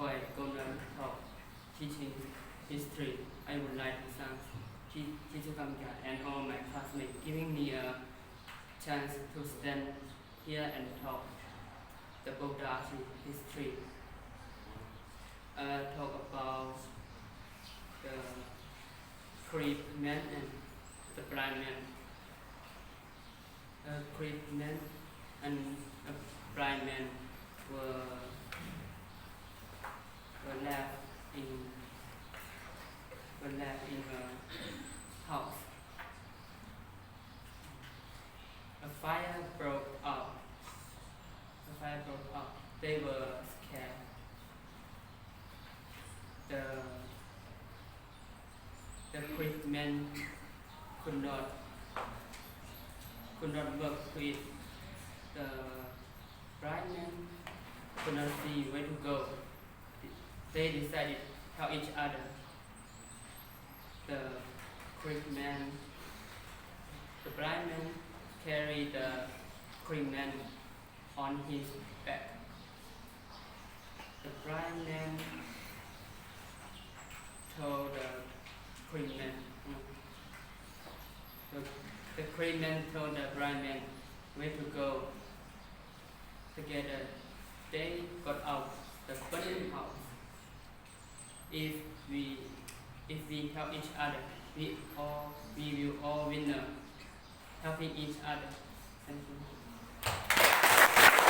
enjoy Golden Talk teaching history. I would like to thank Teacher Kamka and all my classmates giving me a chance to stand here and talk the Bogdashi history. Talk about the crib man and the blind man. A crib man and a blind man were left in a house. A fire broke out. They were scared. The crib man could not work with the blind man could not see where to go. They decided to help each other. The crib man, the blind man carried the crib man on his back. The blind man told the crib man. The crib man told the blind man where to go. Together, they got out the burning house. If we help each other, we will all winner. Helping each other. Thank you.